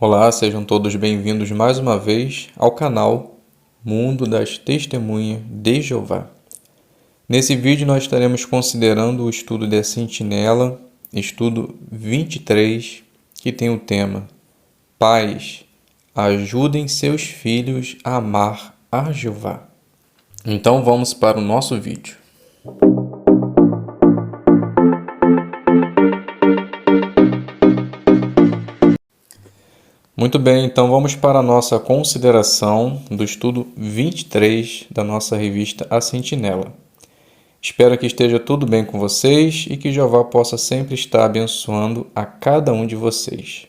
Olá, sejam todos bem-vindos mais uma vez ao canal Mundo das Testemunhas de Jeová. Nesse vídeo nós estaremos considerando o estudo da Sentinela, estudo 23, que tem o tema Pais, ajudem seus filhos a amar a Jeová. Então vamos para o nosso vídeo. Muito bem, então vamos para a nossa consideração do estudo 23 da nossa revista A Sentinela. Espero que esteja tudo bem com vocês e que Jeová possa sempre estar abençoando a cada um de vocês.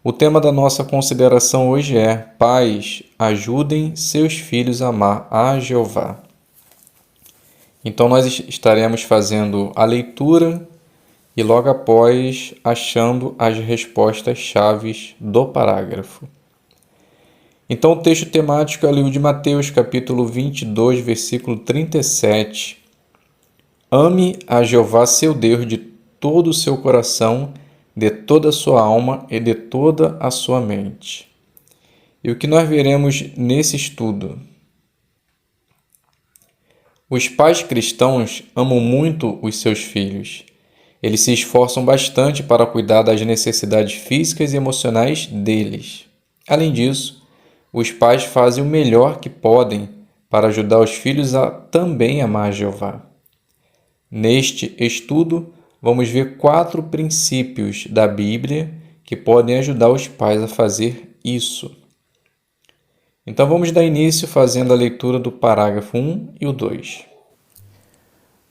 O tema da nossa consideração hoje é: Pais, ajudem seus filhos a amar a Jeová. Então nós estaremos fazendo a leitura e logo após achando as respostas-chaves do parágrafo. Então o texto temático é o livro de Mateus, capítulo 22, versículo 37. Ame a Jeová seu Deus de todo o seu coração, de toda a sua alma e de toda a sua mente. E o que nós veremos nesse estudo? Os pais cristãos amam muito os seus filhos. Eles se esforçam bastante para cuidar das necessidades físicas e emocionais deles. Além disso, os pais fazem o melhor que podem para ajudar os filhos a também amar Jeová. Neste estudo, vamos ver 4 princípios da Bíblia que podem ajudar os pais a fazer isso. Então vamos dar início fazendo a leitura do parágrafo 1 e o 2.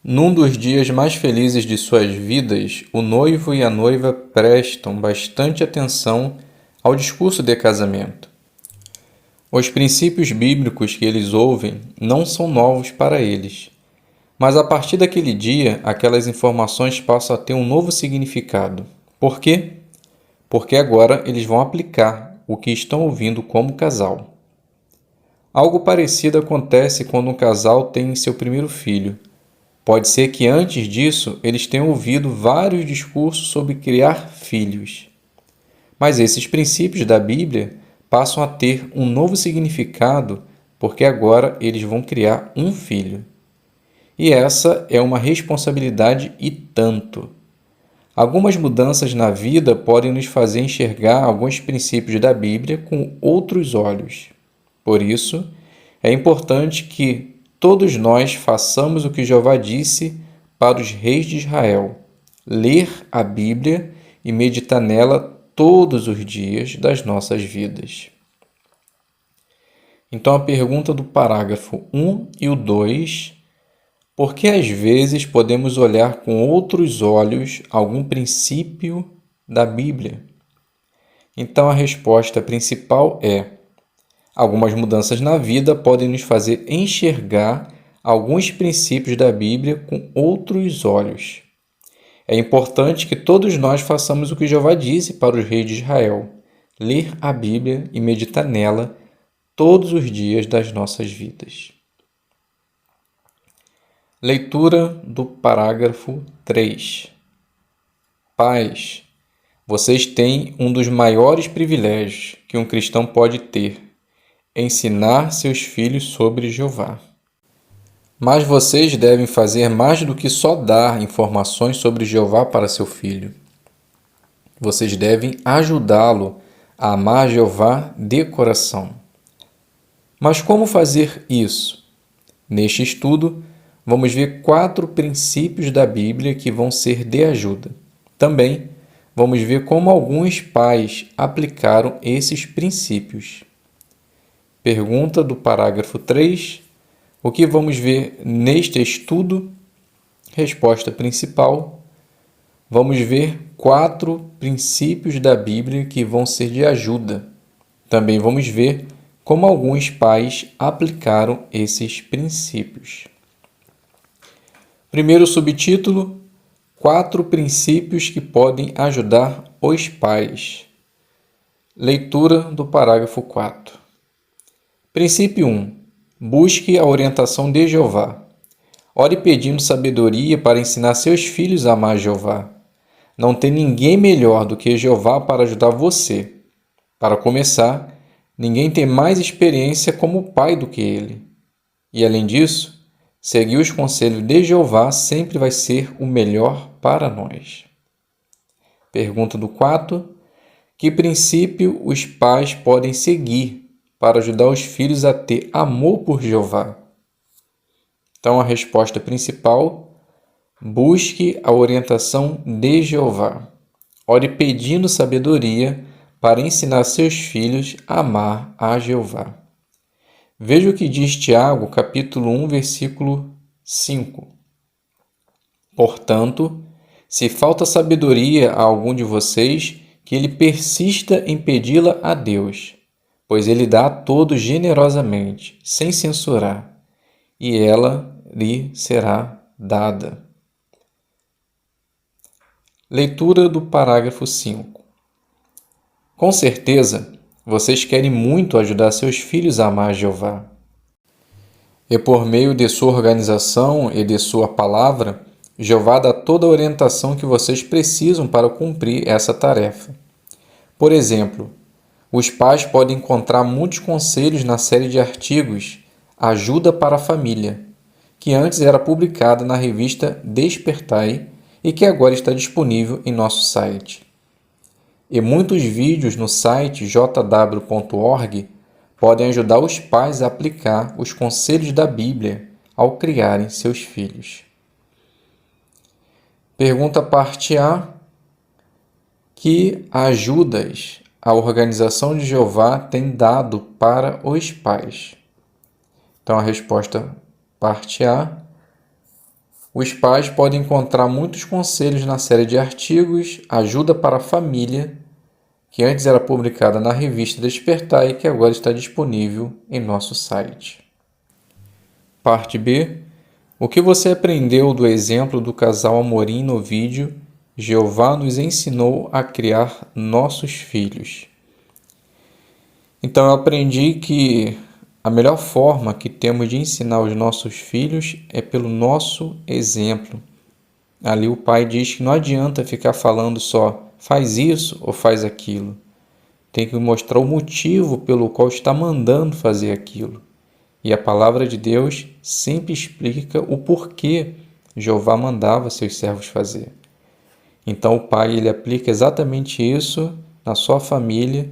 Num dos dias mais felizes de suas vidas, o noivo e a noiva prestam bastante atenção ao discurso de casamento. Os princípios bíblicos que eles ouvem não são novos para eles, mas a partir daquele dia, aquelas informações passam a ter um novo significado. Por quê? Porque agora eles vão aplicar o que estão ouvindo como casal. Algo parecido acontece quando um casal tem seu primeiro filho. Pode ser que antes disso eles tenham ouvido vários discursos sobre criar filhos. Mas esses princípios da Bíblia passam a ter um novo significado porque agora eles vão criar um filho. E essa é uma responsabilidade e tanto. Algumas mudanças na vida podem nos fazer enxergar alguns princípios da Bíblia com outros olhos. Por isso, é importante que todos nós façamos o que Jeová disse para os reis de Israel: ler a Bíblia e meditar nela todos os dias das nossas vidas. Então a pergunta do parágrafo 1 e o 2: por que às vezes podemos olhar com outros olhos algum princípio da Bíblia? Então a resposta principal é: algumas mudanças na vida podem nos fazer enxergar alguns princípios da Bíblia com outros olhos. É importante que todos nós façamos o que Jeová disse para os reis de Israel: ler a Bíblia e meditar nela todos os dias das nossas vidas. Leitura do parágrafo 3. Pais, vocês têm um dos maiores privilégios que um cristão pode ter: ensinar seus filhos sobre Jeová. Mas vocês devem fazer mais do que só dar informações sobre Jeová para seu filho. Vocês devem ajudá-lo a amar Jeová de coração. Mas como fazer isso? Neste estudo, vamos ver 4 princípios da Bíblia que vão ser de ajuda. Também vamos ver como alguns pais aplicaram esses princípios. Pergunta do parágrafo 3. O que vamos ver neste estudo? Resposta principal. Vamos ver 4 princípios da Bíblia que vão ser de ajuda. Também vamos ver como alguns pais aplicaram esses princípios. Primeiro subtítulo: 4 princípios que podem ajudar os pais. Leitura do parágrafo 4. Princípio 1. Busque a orientação de Jeová. Ore pedindo sabedoria para ensinar seus filhos a amar Jeová. Não tem ninguém melhor do que Jeová para ajudar você. Para começar, ninguém tem mais experiência como pai do que ele. E além disso, seguir os conselhos de Jeová sempre vai ser o melhor para nós. Pergunta do 4. Que princípio os pais podem seguir para ajudar os filhos a ter amor por Jeová? Então, a resposta principal: busque a orientação de Jeová. Ore pedindo sabedoria para ensinar seus filhos a amar a Jeová. Veja o que diz Tiago, capítulo 1, versículo 5. Portanto, se falta sabedoria a algum de vocês, que ele persista em pedi-la a Deus, pois ele dá a todos generosamente, sem censurar, e ela lhe será dada. Leitura do parágrafo 5. Com certeza, vocês querem muito ajudar seus filhos a amar Jeová. E por meio de sua organização e de sua palavra, Jeová dá toda a orientação que vocês precisam para cumprir essa tarefa. Por exemplo, os pais podem encontrar muitos conselhos na série de artigos Ajuda para a Família, que antes era publicada na revista Despertai e que agora está disponível em nosso site. E muitos vídeos no site jw.org podem ajudar os pais a aplicar os conselhos da Bíblia ao criarem seus filhos. Pergunta parte A. Que ajudas a organização de Jeová tem dado para os pais? Então, a resposta parte A. Os pais podem encontrar muitos conselhos na série de artigos Ajuda para a Família, que antes era publicada na revista Despertar e que agora está disponível em nosso site. Parte B. O que você aprendeu do exemplo do casal Amorim no vídeo Jeová nos ensinou a criar nossos filhos? Então, eu aprendi que a melhor forma que temos de ensinar os nossos filhos é pelo nosso exemplo. Ali o pai diz que não adianta ficar falando só faz isso ou faz aquilo. Tem que mostrar o motivo pelo qual está mandando fazer aquilo. E a palavra de Deus sempre explica o porquê Jeová mandava seus servos fazer. Então o pai ele aplica exatamente isso na sua família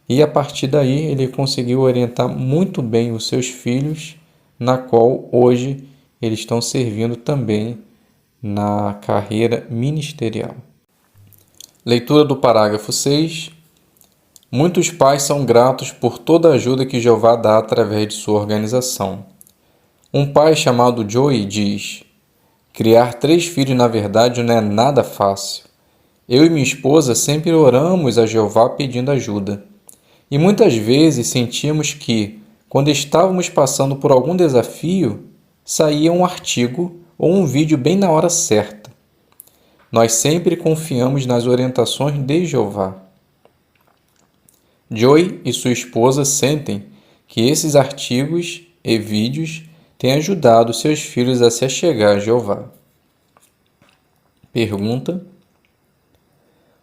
e a partir daí ele conseguiu orientar muito bem os seus filhos, na qual hoje eles estão servindo também na carreira ministerial. Leitura do parágrafo 6. Muitos pais são gratos por toda a ajuda que Jeová dá através de sua organização. Um pai chamado Joey diz: criar 3 filhos na verdade não é nada fácil. Eu e minha esposa sempre oramos a Jeová pedindo ajuda. E muitas vezes sentíamos que, quando estávamos passando por algum desafio, saía um artigo ou um vídeo bem na hora certa. Nós sempre confiamos nas orientações de Jeová. Joey e sua esposa sentem que esses artigos e vídeos têm ajudado seus filhos a se achegar a Jeová. Pergunta: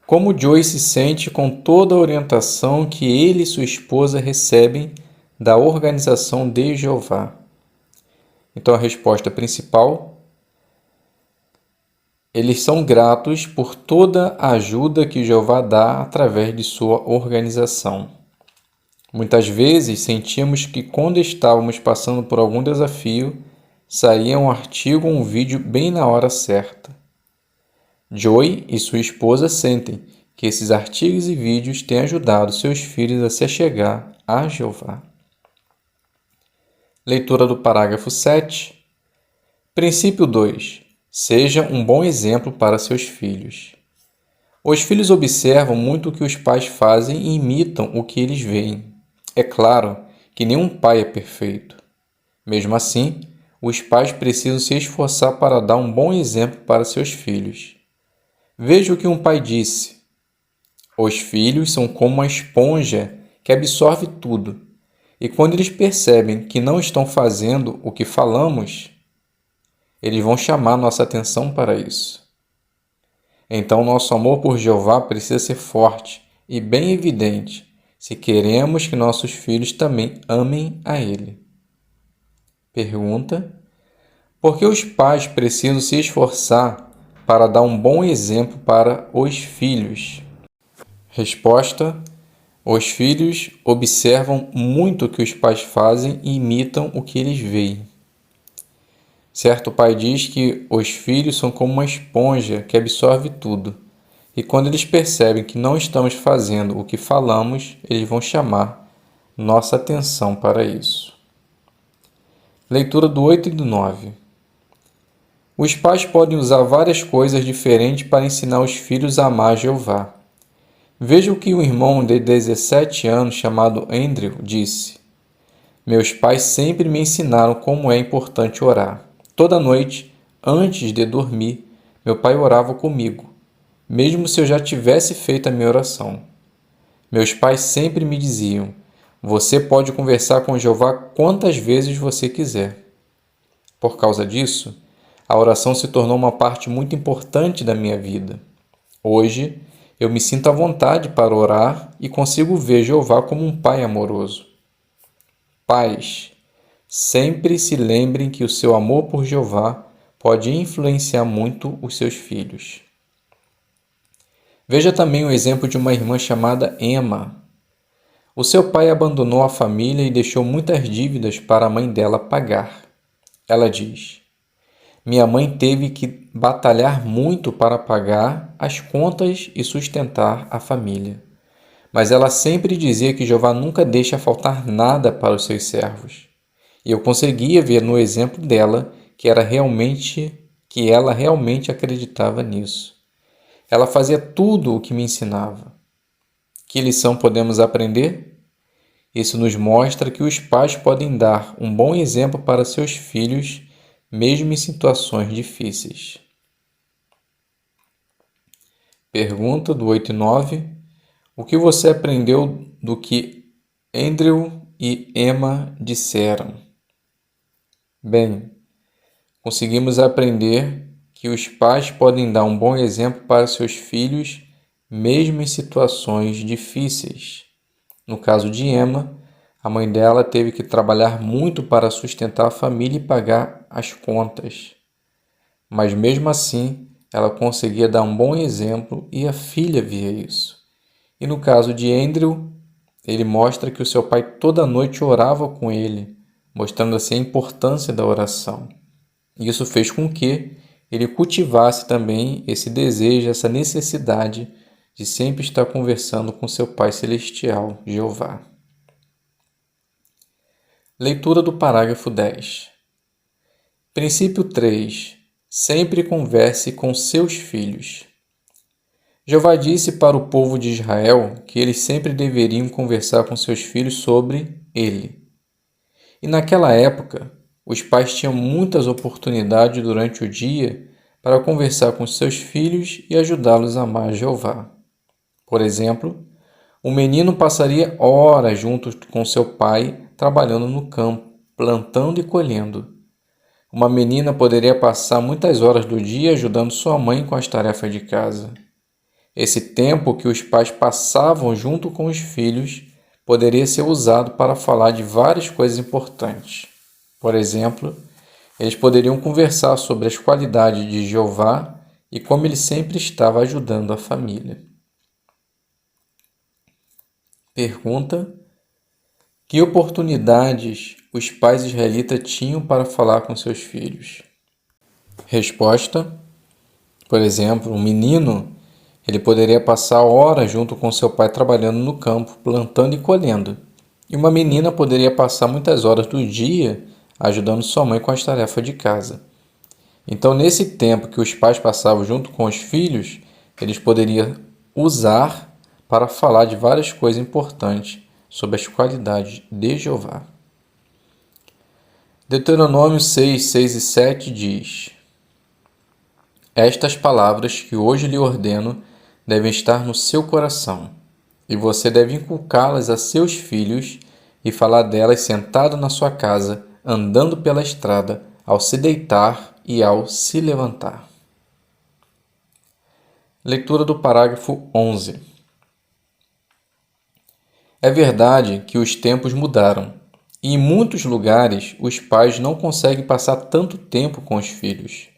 como Joey se sente com toda a orientação que ele e sua esposa recebem da organização de Jeová? Então a resposta principal: eles são gratos por toda a ajuda que Jeová dá através de sua organização. Muitas vezes sentimos que quando estávamos passando por algum desafio, saía um artigo ou um vídeo bem na hora certa. Joey e sua esposa sentem que esses artigos e vídeos têm ajudado seus filhos a se achegar a Jeová. Leitura do parágrafo 7. Princípio 2. Seja um bom exemplo para seus filhos. Os filhos observam muito o que os pais fazem e imitam o que eles veem. É claro que nenhum pai é perfeito. Mesmo assim, os pais precisam se esforçar para dar um bom exemplo para seus filhos. Veja o que um pai disse: os filhos são como uma esponja que absorve tudo, e quando eles percebem que não estão fazendo o que falamos, eles vão chamar nossa atenção para isso. Então, nosso amor por Jeová precisa ser forte e bem evidente se queremos que nossos filhos também amem a Ele. Pergunta: por que os pais precisam se esforçar para dar um bom exemplo para os filhos? Resposta: os filhos observam muito o que os pais fazem e imitam o que eles veem. Certo pai diz que os filhos são como uma esponja que absorve tudo, e quando eles percebem que não estamos fazendo o que falamos, eles vão chamar nossa atenção para isso. Leitura do 8 e do 9. Os pais podem usar várias coisas diferentes para ensinar os filhos a amar Jeová. Veja o que um irmão de 17 anos chamado Andrew disse. Meus pais sempre me ensinaram como é importante orar. Toda noite, antes de dormir, meu pai orava comigo, mesmo se eu já tivesse feito a minha oração. Meus pais sempre me diziam: você pode conversar com Jeová quantas vezes você quiser. Por causa disso, a oração se tornou uma parte muito importante da minha vida. Hoje, eu me sinto à vontade para orar e consigo ver Jeová como um pai amoroso. Pais, sempre se lembrem que o seu amor por Jeová pode influenciar muito os seus filhos. Veja também o exemplo de uma irmã chamada Emma. O seu pai abandonou a família e deixou muitas dívidas para a mãe dela pagar. Ela diz: minha mãe teve que batalhar muito para pagar as contas e sustentar a família. Mas ela sempre dizia que Jeová nunca deixa faltar nada para os seus servos. E eu conseguia ver no exemplo dela que ela realmente acreditava nisso. Ela fazia tudo o que me ensinava. Que lição podemos aprender? Isso nos mostra que os pais podem dar um bom exemplo para seus filhos, mesmo em situações difíceis. Pergunta do 8 e 9. O que você aprendeu do que Andrew e Emma disseram? Bem, conseguimos aprender que os pais podem dar um bom exemplo para seus filhos, mesmo em situações difíceis. No caso de Emma, a mãe dela teve que trabalhar muito para sustentar a família e pagar as contas. Mas mesmo assim, ela conseguia dar um bom exemplo e a filha via isso. E no caso de Andrew, ele mostra que o seu pai toda noite orava com ele, mostrando assim a importância da oração. E isso fez com que ele cultivasse também esse desejo, essa necessidade de sempre estar conversando com seu Pai Celestial, Jeová. Leitura do parágrafo 10. Princípio 3. Sempre converse com seus filhos. Jeová disse para o povo de Israel que eles sempre deveriam conversar com seus filhos sobre Ele. E naquela época, os pais tinham muitas oportunidades durante o dia para conversar com seus filhos e ajudá-los a amar Jeová. Por exemplo, um menino passaria horas junto com seu pai trabalhando no campo, plantando e colhendo. Uma menina poderia passar muitas horas do dia ajudando sua mãe com as tarefas de casa. Esse tempo que os pais passavam junto com os filhos poderia ser usado para falar de várias coisas importantes. Por exemplo, eles poderiam conversar sobre as qualidades de Jeová e como ele sempre estava ajudando a família. Pergunta: que oportunidades os pais israelitas tinham para falar com seus filhos? Resposta: por exemplo, um menino ele poderia passar horas junto com seu pai trabalhando no campo, plantando e colhendo. E uma menina poderia passar muitas horas do dia ajudando sua mãe com as tarefas de casa. Então, nesse tempo que os pais passavam junto com os filhos, eles poderiam usar para falar de várias coisas importantes sobre as qualidades de Jeová. Deuteronômio 6, 6 e 7 diz: estas palavras que hoje lhe ordeno devem estar no seu coração, e você deve inculcá-las a seus filhos e falar delas sentado na sua casa, andando pela estrada, ao se deitar e ao se levantar. Leitura do parágrafo 11. É verdade que os tempos mudaram e em muitos lugares os pais não conseguem passar tanto tempo com os filhos.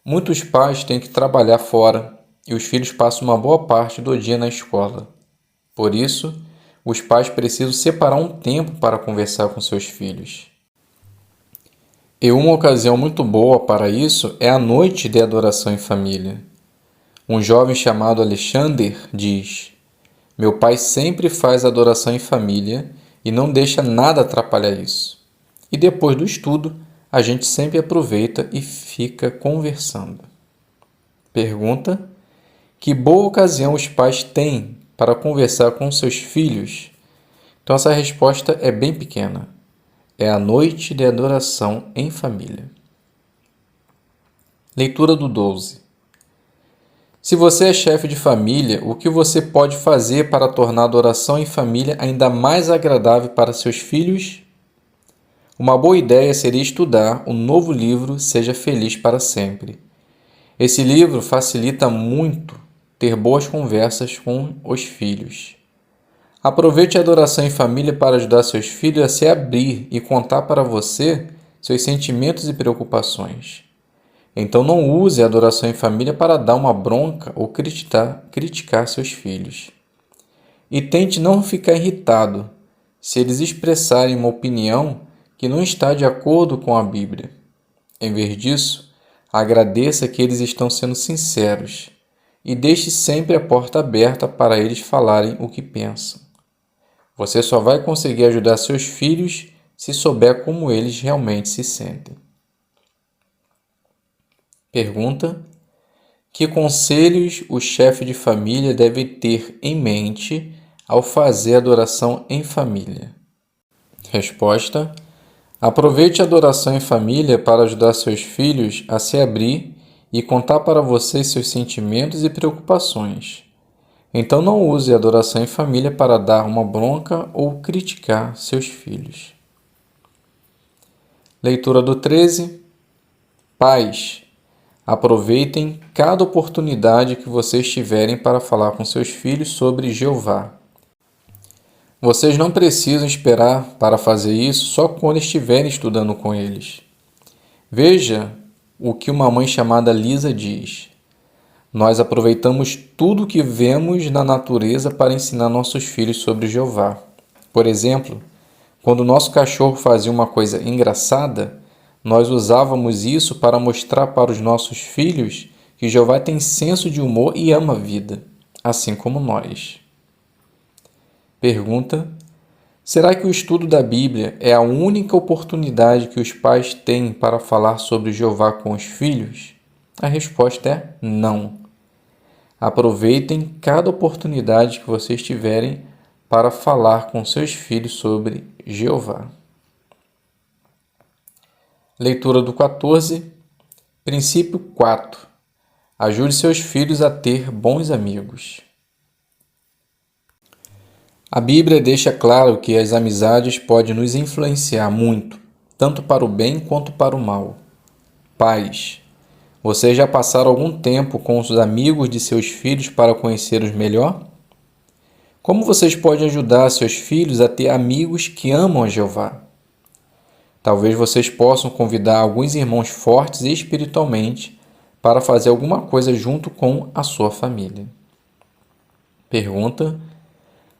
Muitos pais têm que trabalhar fora e os filhos passam uma boa parte do dia na escola. Por isso, os pais precisam separar um tempo para conversar com seus filhos. E uma ocasião muito boa para isso é a noite de adoração em família. Um jovem chamado Alexander diz: Meu pai sempre faz adoração em família e não deixa nada atrapalhar isso. E depois do estudo, a gente sempre aproveita e fica conversando. Pergunta: que boa ocasião os pais têm para conversar com seus filhos? Então essa resposta é bem pequena. É a noite de adoração em família. Leitura do 12. Se você é chefe de família, o que você pode fazer para tornar a adoração em família ainda mais agradável para seus filhos? Uma boa ideia seria estudar o novo livro Seja Feliz para Sempre. Esse livro facilita muito ter boas conversas com os filhos. Aproveite a adoração em família para ajudar seus filhos a se abrir e contar para você seus sentimentos e preocupações. Então não use a adoração em família para dar uma bronca ou criticar seus filhos. E tente não ficar irritado se eles expressarem uma opinião que não está de acordo com a Bíblia. Em vez disso, agradeça que eles estão sendo sinceros e deixe sempre a porta aberta para eles falarem o que pensam. Você só vai conseguir ajudar seus filhos se souber como eles realmente se sentem. Pergunta: que conselhos o chefe de família deve ter em mente ao fazer adoração em família? Resposta: aproveite a adoração em família para ajudar seus filhos a se abrir e contar para você seus sentimentos e preocupações. Então não use a adoração em família para dar uma bronca ou criticar seus filhos. Leitura do 13. Pais, aproveitem cada oportunidade que vocês tiverem para falar com seus filhos sobre Jeová. Vocês não precisam esperar para fazer isso só quando estiverem estudando com eles. Veja o que uma mãe chamada Lisa diz. Nós aproveitamos tudo o que vemos na natureza para ensinar nossos filhos sobre Jeová. Por exemplo, quando nosso cachorro fazia uma coisa engraçada, nós usávamos isso para mostrar para os nossos filhos que Jeová tem senso de humor e ama a vida, assim como nós. Pergunta: será que o estudo da Bíblia é a única oportunidade que os pais têm para falar sobre Jeová com os filhos? A resposta é não. Aproveitem cada oportunidade que vocês tiverem para falar com seus filhos sobre Jeová. Leitura do 14. Princípio 4. Ajude seus filhos a ter bons amigos. A Bíblia deixa claro que as amizades podem nos influenciar muito, tanto para o bem quanto para o mal. Pais, vocês já passaram algum tempo com os amigos de seus filhos para conhecê-los melhor? Como vocês podem ajudar seus filhos a ter amigos que amam a Jeová? Talvez vocês possam convidar alguns irmãos fortes espiritualmente para fazer alguma coisa junto com a sua família. Pergunta: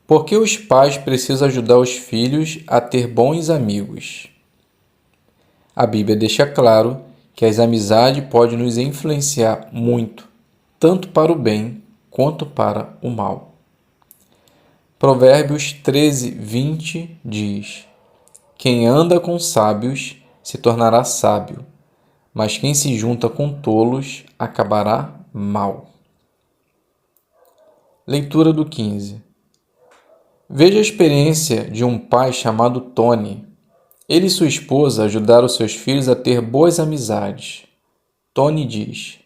por que os pais precisam ajudar os filhos a ter bons amigos? A Bíblia deixa claro que as amizades podem nos influenciar muito, tanto para o bem quanto para o mal. Provérbios 13:20 diz: quem anda com sábios se tornará sábio, mas quem se junta com tolos acabará mal. Leitura do 15. Veja a experiência de um pai chamado Tony. Ele e sua esposa ajudaram seus filhos a ter boas amizades. Tony diz: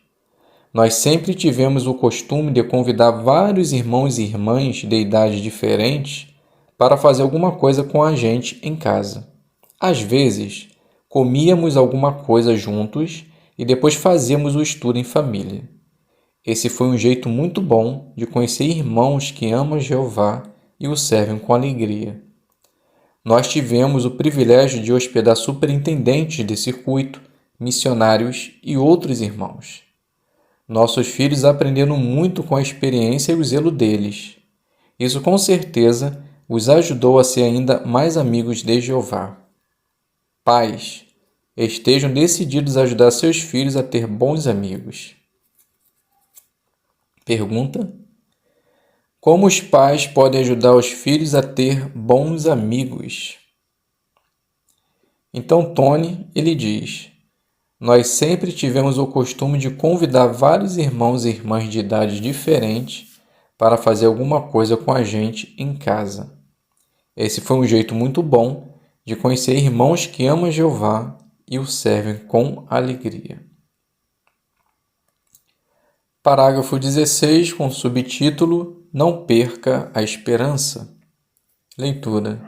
nós sempre tivemos o costume de convidar vários irmãos e irmãs de idades diferentes para fazer alguma coisa com a gente em casa. Às vezes, comíamos alguma coisa juntos e depois fazíamos o estudo em família. Esse foi um jeito muito bom de conhecer irmãos que amam Jeová e o servem com alegria. Nós tivemos o privilégio de hospedar superintendentes de circuito, missionários e outros irmãos. Nossos filhos aprenderam muito com a experiência e o zelo deles. Isso com certeza os ajudou a ser ainda mais amigos de Jeová. Pais, estejam decididos a ajudar seus filhos a ter bons amigos. Pergunta: como os pais podem ajudar os filhos a ter bons amigos? Então Tony, ele diz: nós sempre tivemos o costume de convidar vários irmãos e irmãs de idades diferentes para fazer alguma coisa com a gente em casa. Esse foi um jeito muito bom de conhecer irmãos que amam Jeová e o servem com alegria. Parágrafo 16, com subtítulo: Não perca a esperança. Leitura.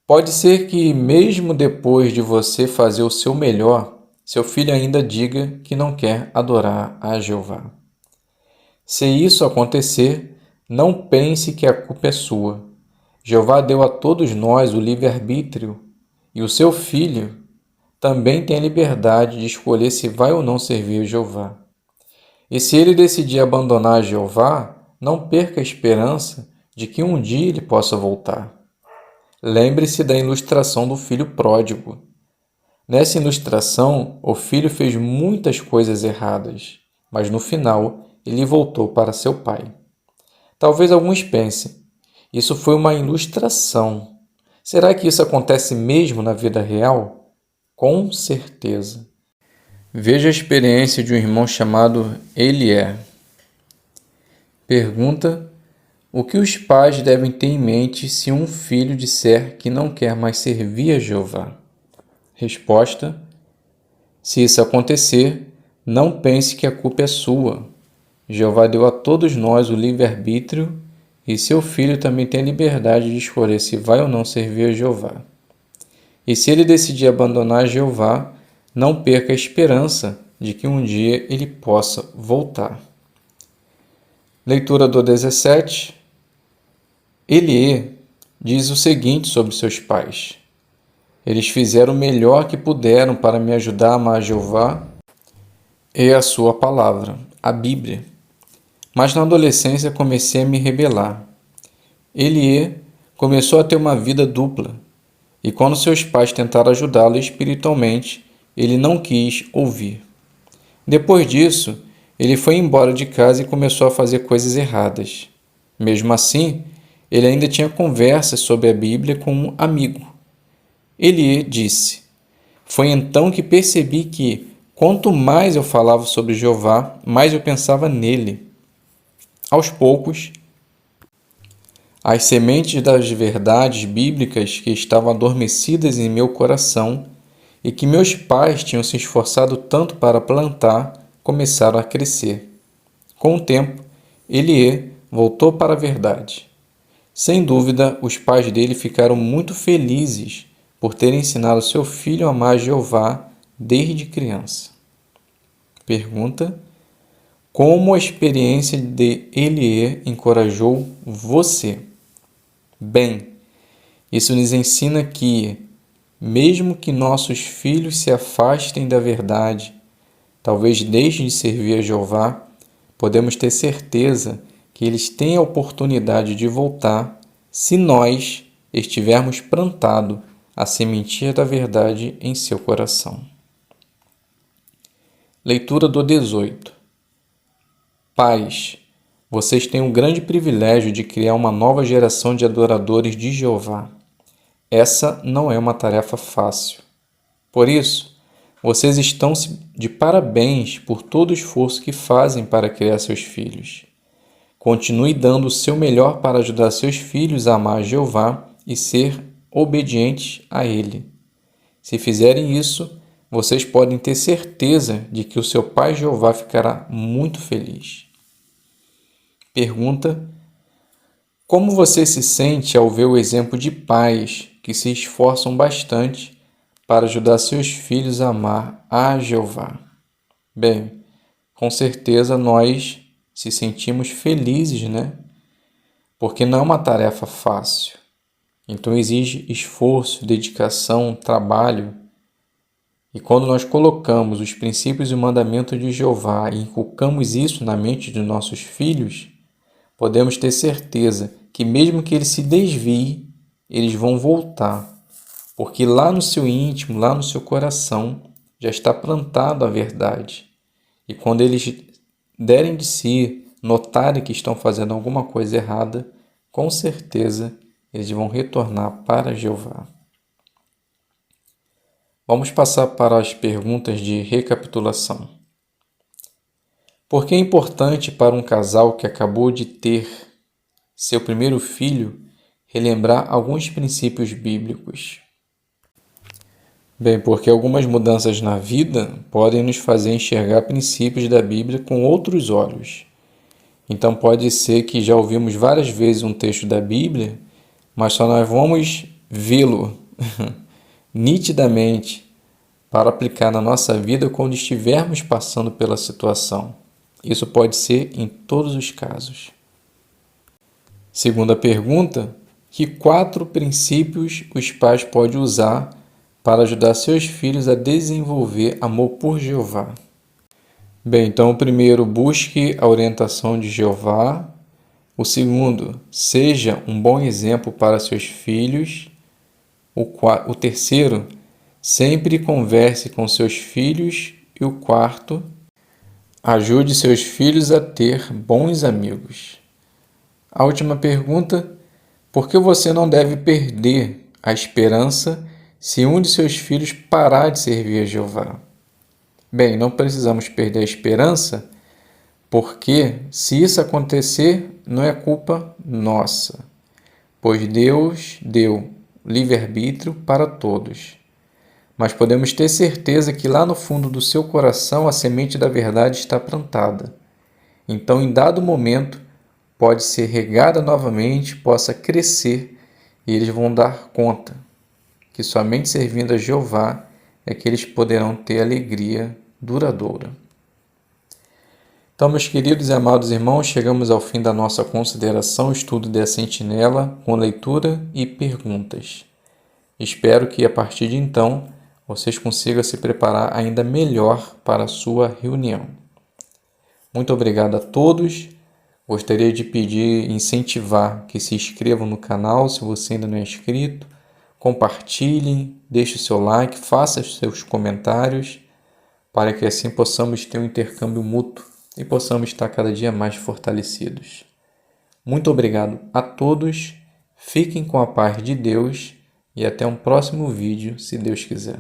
Pode ser que, mesmo depois de você fazer o seu melhor, seu filho ainda diga que não quer adorar a Jeová. Se isso acontecer, não pense que a culpa é sua. Jeová deu a todos nós o livre-arbítrio e o seu filho também tem a liberdade de escolher se vai ou não servir a Jeová. E se ele decidir abandonar a Jeová, não perca a esperança de que um dia ele possa voltar. Lembre-se da ilustração do filho pródigo. Nessa ilustração, o filho fez muitas coisas erradas, mas no final ele voltou para seu pai. Talvez alguns pensem, isso foi uma ilustração. Será que isso acontece mesmo na vida real? Com certeza. Veja a experiência de um irmão chamado Elié. Pergunta: o que os pais devem ter em mente se um filho disser que não quer mais servir a Jeová? Resposta: se isso acontecer, não pense que a culpa é sua. Jeová deu a todos nós o livre-arbítrio e seu filho também tem a liberdade de escolher se vai ou não servir a Jeová. E se ele decidir abandonar Jeová, não perca a esperança de que um dia ele possa voltar. Leitura do 17. Elié diz o seguinte sobre seus pais: eles fizeram o melhor que puderam para me ajudar a amar Jeová e a sua palavra, a Bíblia. Mas na adolescência comecei a me rebelar. Elié começou a ter uma vida dupla, e quando seus pais tentaram ajudá-lo espiritualmente, ele não quis ouvir. Depois disso, ele foi embora de casa e começou a fazer coisas erradas. Mesmo assim, ele ainda tinha conversas sobre a Bíblia com um amigo. Elié disse: foi então que percebi que, quanto mais eu falava sobre Jeová, mais eu pensava nele. Aos poucos, as sementes das verdades bíblicas que estavam adormecidas em meu coração e que meus pais tinham se esforçado tanto para plantar, começaram a crescer. Com o tempo, Elié voltou para a verdade. Sem dúvida, os pais dele ficaram muito felizes por ter ensinado seu filho a amar Jeová desde criança. Pergunta: como a experiência de Elié encorajou você? Bem, isso nos ensina que, mesmo que nossos filhos se afastem da verdade, talvez deixem de servir a Jeová, podemos ter certeza que eles têm a oportunidade de voltar se nós estivermos plantados a sementinha da verdade em seu coração. Leitura do 18. Pais, vocês têm o grande privilégio de criar uma nova geração de adoradores de Jeová. Essa não é uma tarefa fácil. Por isso, vocês estão de parabéns por todo o esforço que fazem para criar seus filhos. Continue dando o seu melhor para ajudar seus filhos a amar Jeová e ser obedientes a Ele. Se fizerem isso, vocês podem ter certeza de que o seu Pai Jeová ficará muito feliz. Pergunta: como você se sente ao ver o exemplo de pais que se esforçam bastante para ajudar seus filhos a amar a Jeová? Bem, com certeza nós se sentimos felizes, porque não é uma tarefa fácil. Então exige esforço, dedicação, trabalho. E quando nós colocamos os princípios e o mandamento de Jeová e inculcamos isso na mente de nossos filhos, podemos ter certeza que mesmo que eles se desviem, eles vão voltar, porque lá no seu íntimo, lá no seu coração, já está plantado a verdade. E quando eles derem de si, notarem que estão fazendo alguma coisa errada, com certeza eles vão retornar para Jeová. Vamos passar para as perguntas de recapitulação. Por que é importante para um casal que acabou de ter seu primeiro filho relembrar alguns princípios bíblicos? Bem, porque algumas mudanças na vida podem nos fazer enxergar princípios da Bíblia com outros olhos. Então pode ser que já ouvimos várias vezes um texto da Bíblia, mas só nós vamos vê-lo nitidamente para aplicar na nossa vida quando estivermos passando pela situação. Isso pode ser em todos os casos. Segunda pergunta: que 4 princípios os pais podem usar para ajudar seus filhos a desenvolver amor por Jeová? Bem, então o primeiro, busque a orientação de Jeová. O segundo, seja um bom exemplo para seus filhos. O terceiro, sempre converse com seus filhos. E o quarto, ajude seus filhos a ter bons amigos. A última pergunta: por que você não deve perder a esperança se um de seus filhos parar de servir a Jeová? Bem, não precisamos perder a esperança, porque se isso acontecer, não é culpa nossa, pois Deus deu livre-arbítrio para todos. Mas podemos ter certeza que lá no fundo do seu coração a semente da verdade está plantada. Então, em dado momento, pode ser regada novamente, possa crescer e eles vão dar conta que somente servindo a Jeová é que eles poderão ter alegria duradoura. Então, meus queridos e amados irmãos, chegamos ao fim da nossa consideração, estudo da Sentinela, com leitura e perguntas. Espero que, a partir de então, vocês consigam se preparar ainda melhor para a sua reunião. Muito obrigado a todos. Gostaria de pedir, incentivar que se inscrevam no canal se você ainda não é inscrito, compartilhem, deixe o seu like, faça os seus comentários, para que assim possamos ter um intercâmbio mútuo e possamos estar cada dia mais fortalecidos. Muito obrigado a todos, fiquem com a paz de Deus e até um próximo vídeo, se Deus quiser.